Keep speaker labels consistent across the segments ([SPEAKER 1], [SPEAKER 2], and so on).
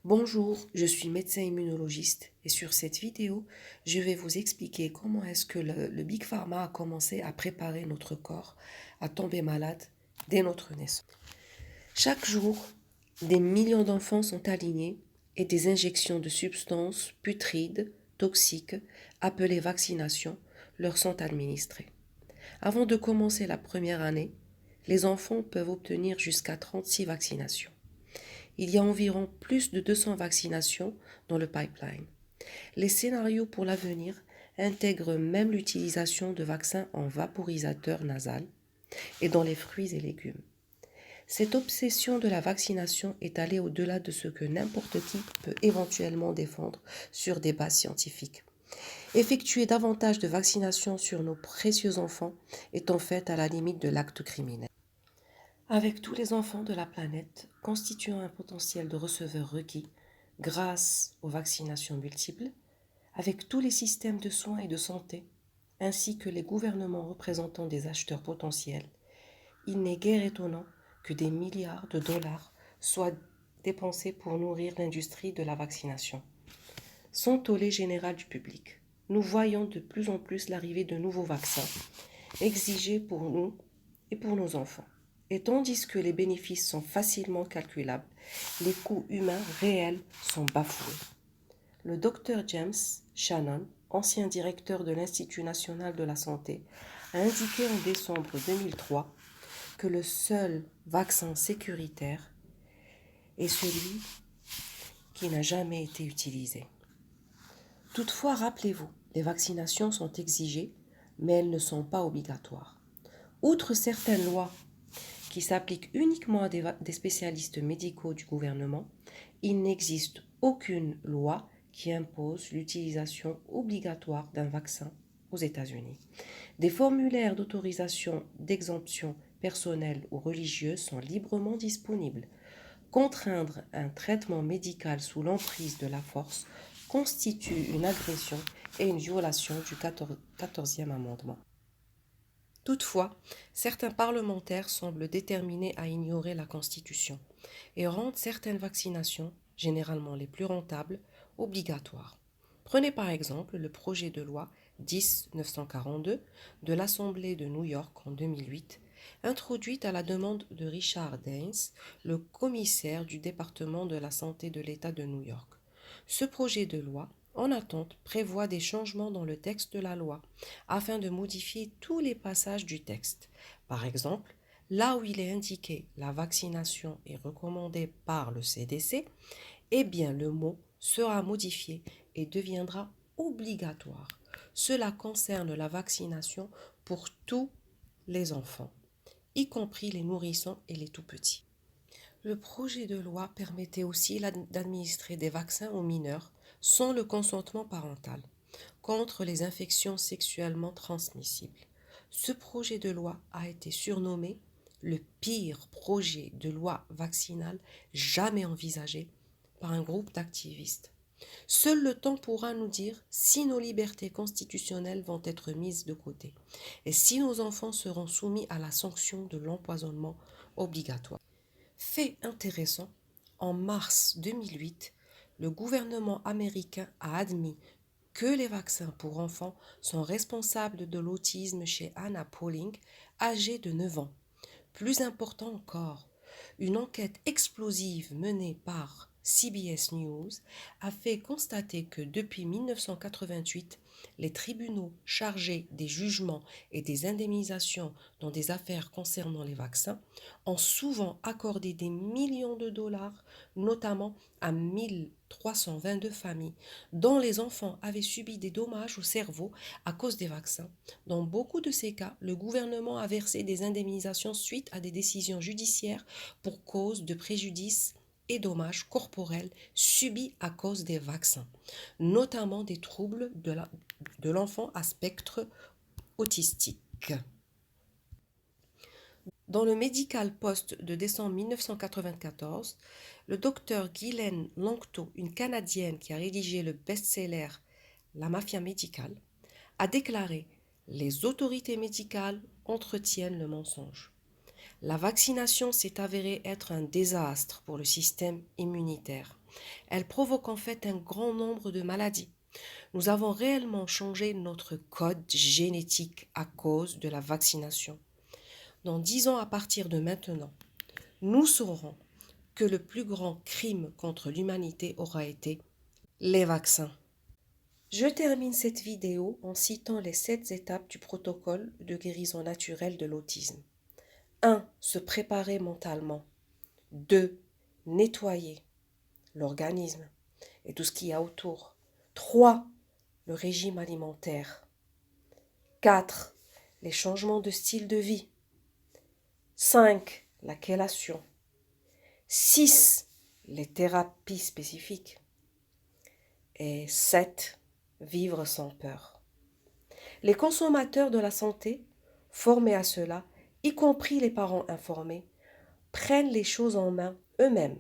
[SPEAKER 1] Bonjour, je suis médecin immunologiste et sur cette vidéo, je vais vous expliquer comment est-ce que le Big Pharma a commencé à préparer notre corps à tomber malade dès notre naissance. Chaque jour, des millions d'enfants sont alignés et des injections de substances putrides, toxiques, appelées vaccinations, leur sont administrées. Avant de commencer la première année, les enfants peuvent obtenir jusqu'à 36 vaccinations. Il y a environ plus de 200 vaccinations dans le pipeline. Les scénarios pour l'avenir intègrent même l'utilisation de vaccins en vaporisateur nasal et dans les fruits et légumes. Cette obsession de la vaccination est allée au-delà de ce que n'importe qui peut éventuellement défendre sur des bases scientifiques. Effectuer davantage de vaccinations sur nos précieux enfants est en fait à la limite de l'acte criminel. Avec tous les enfants de la planète constituant un potentiel de receveurs requis grâce aux vaccinations multiples, avec tous les systèmes de soins et de santé, ainsi que les gouvernements représentant des acheteurs potentiels, il n'est guère étonnant que des milliards de dollars soient dépensés pour nourrir l'industrie de la vaccination. Sans tollé général du public, nous voyons de plus en plus l'arrivée de nouveaux vaccins exigés pour nous et pour nos enfants. Et tandis que les bénéfices sont facilement calculables, les coûts humains réels sont bafoués. Le Dr James Shannon, ancien directeur de l'Institut national de la santé, a indiqué en décembre 2003 que le seul vaccin sécuritaire est celui qui n'a jamais été utilisé. Toutefois, rappelez-vous, les vaccinations sont exigées, mais elles ne sont pas obligatoires. Outre certaines lois qui s'appliquent uniquement à des spécialistes médicaux du gouvernement, il n'existe aucune loi qui impose l'utilisation obligatoire d'un vaccin aux États-Unis. Des formulaires d'autorisation d'exemption personnelle ou religieuse sont librement disponibles. Contraindre un traitement médical sous l'emprise de la force constitue une agression et une violation du 14e amendement. Toutefois, certains parlementaires semblent déterminés à ignorer la Constitution et rendent certaines vaccinations, généralement les plus rentables, obligatoires. Prenez par exemple le projet de loi 10-942 de l'Assemblée de New York en 2008, introduite à la demande de Richard Daines, le commissaire du département de la santé de l'État de New York. Ce projet de loi, en attente, prévoit des changements dans le texte de la loi afin de modifier tous les passages du texte. Par exemple, là où il est indiqué « la vaccination est recommandée par le CDC », eh bien le mot sera modifié et deviendra obligatoire. Cela concerne la vaccination pour tous les enfants, y compris les nourrissons et les tout-petits. Le projet de loi permettait aussi d'administrer des vaccins aux mineurs sans le consentement parental contre les infections sexuellement transmissibles. Ce projet de loi a été surnommé le pire projet de loi vaccinale jamais envisagé par un groupe d'activistes. Seul le temps pourra nous dire si nos libertés constitutionnelles vont être mises de côté et si nos enfants seront soumis à la sanction de l'empoisonnement obligatoire. Fait intéressant, en mars 2008, le gouvernement américain a admis que les vaccins pour enfants sont responsables de l'autisme chez Anna Pauling, âgée de 9 ans. Plus important encore, une enquête explosive menée par CBS News a fait constater que depuis 1988, les tribunaux chargés des jugements et des indemnisations dans des affaires concernant les vaccins ont souvent accordé des millions de dollars, notamment à 1322 familles dont les enfants avaient subi des dommages au cerveau à cause des vaccins. Dans beaucoup de ces cas, le gouvernement a versé des indemnisations suite à des décisions judiciaires pour cause de préjudice et dommages corporels subis à cause des vaccins, notamment des troubles de l'enfant à spectre autistique. Dans le Medical Post de décembre 1994, le docteur Ghislaine Langto, une Canadienne qui a rédigé le best-seller La mafia médicale, a déclaré « Les autorités médicales entretiennent le mensonge ». La vaccination s'est avérée être un désastre pour le système immunitaire. Elle provoque en fait un grand nombre de maladies. Nous avons réellement changé notre code génétique à cause de la vaccination. Dans 10 ans à partir de maintenant, nous saurons que le plus grand crime contre l'humanité aura été les vaccins. Je termine cette vidéo en citant les 7 étapes du protocole de guérison naturelle de l'autisme. 1. Se préparer mentalement. 2. Nettoyer l'organisme et tout ce qu'il y a autour. 3. Le régime alimentaire. 4. Les changements de style de vie. 5. La chélation. 6. Les thérapies spécifiques. Et 7. Vivre sans peur. Les consommateurs de la santé, formés à cela, y compris les parents informés, prennent les choses en main eux-mêmes.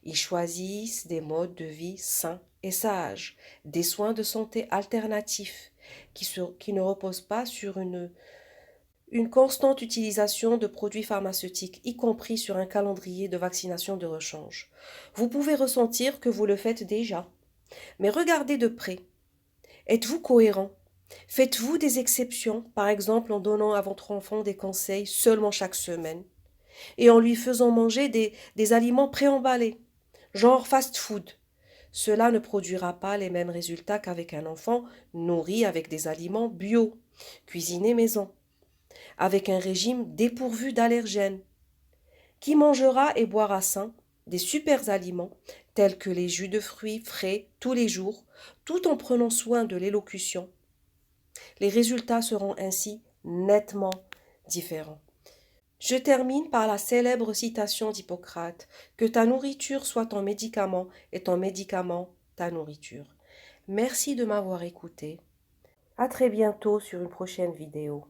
[SPEAKER 1] Ils choisissent des modes de vie sains et sages, des soins de santé alternatifs qui ne reposent pas sur une constante utilisation de produits pharmaceutiques, y compris sur un calendrier de vaccination de rechange. Vous pouvez ressentir que vous le faites déjà, mais regardez de près. Êtes-vous cohérent? Faites-vous des exceptions, par exemple en donnant à votre enfant des conseils seulement chaque semaine et en lui faisant manger des aliments préemballés, genre fast-food? Cela ne produira pas les mêmes résultats qu'avec un enfant nourri avec des aliments bio, cuisinés maison, avec un régime dépourvu d'allergènes, qui mangera et boira sain des super aliments tels que les jus de fruits frais tous les jours, tout en prenant soin de l'élocution. Les résultats seront ainsi nettement différents. Je termine par la célèbre citation d'Hippocrate, que ta nourriture soit ton médicament et ton médicament ta nourriture. Merci de m'avoir écouté. À très bientôt sur une prochaine vidéo.